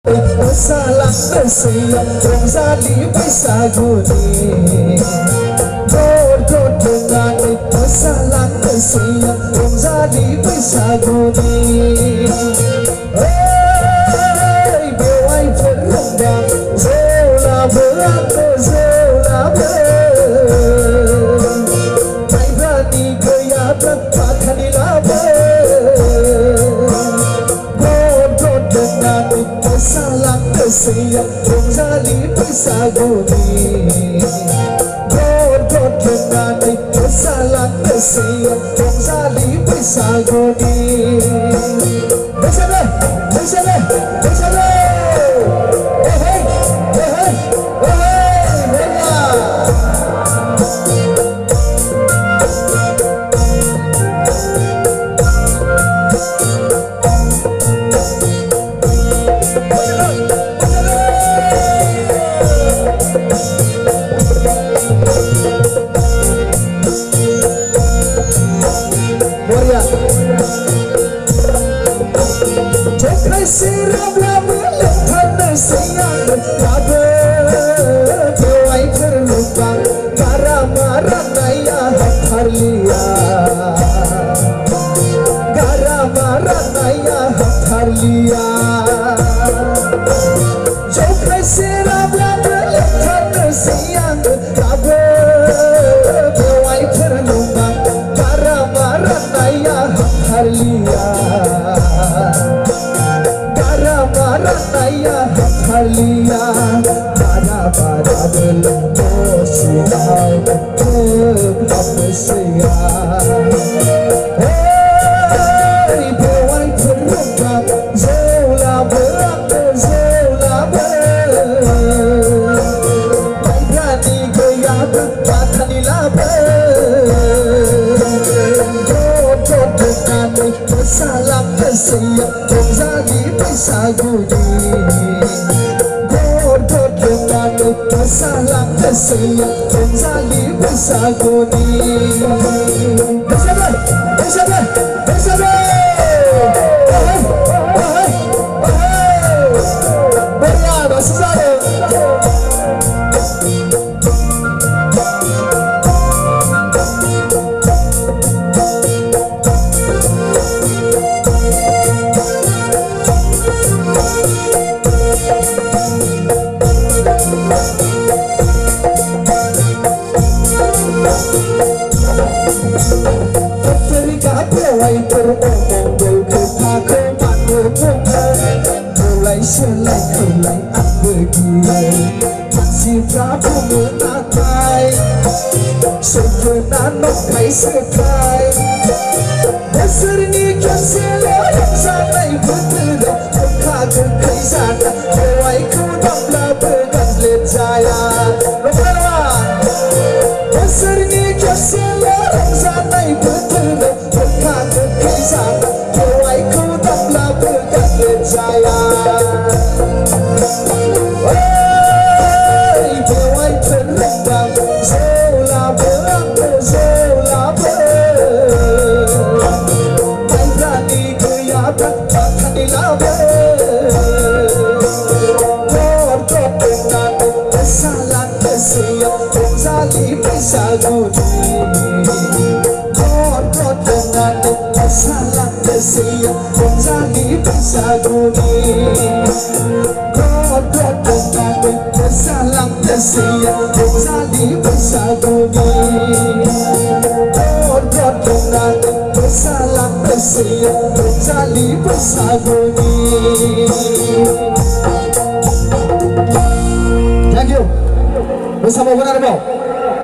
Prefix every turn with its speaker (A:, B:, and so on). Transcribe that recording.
A: Salam bersiap Rongzali Bisaguni Bordot dengan salam bersiap Rongzali Bisaguni Hey, bewai berundang Zola berapa Zola ber Mai berani gaya berpakaian labar Bordot dengan salam bersiap Rongzali Bisaguni Bordot dengan salam bersiap Rongzali Bisaguni Bersama, bersama, bersama Hey, hey, hey, hey, hey, Siram lama lepas sayang berkabar Bewai terlupa Gara-gara naya harlia Gara-gara naya harlia Jokai siram lama lepas sayang berkabar Bewai terlupa Gara-gara naya harlia Naya halia pada belum siap berapsia Hey bewai terungkap Zola berapa Zola ber Mai berani gaya berpakaian labar Bordot dengan salam bersiap Rongzali Bisaguni Bordot dengan salam bersiap Rongzali Bisaguni Bersama, bersama, bersama Wahai, wahai, wahai Beriada sesama Ketika bewai beromong berkata kemana-mana Mulai selai helai begitu Masih Prabu menakai Sebenarnya nokai sekai Beserni kesela yang sanai berterang Berkata kaisana bewai kudamlah begas lejaya Beserni kesela yang sanai berterang Berkata kaisana bewai kudamlah begas lejaya Hey, bewai terlembang Zola berapa Zola ber Mai berani gaya berpakaian labar Bordot dengan salam bersiap Rongzali Bisaguni Bordot dengan salam bersiap Rongzali Bisaguni Bordot dengan salam bersiap Rongzali Bisaguni Bordot dengan salam bersiap Rongzali Bisaguni Thank you. Bersama Honorable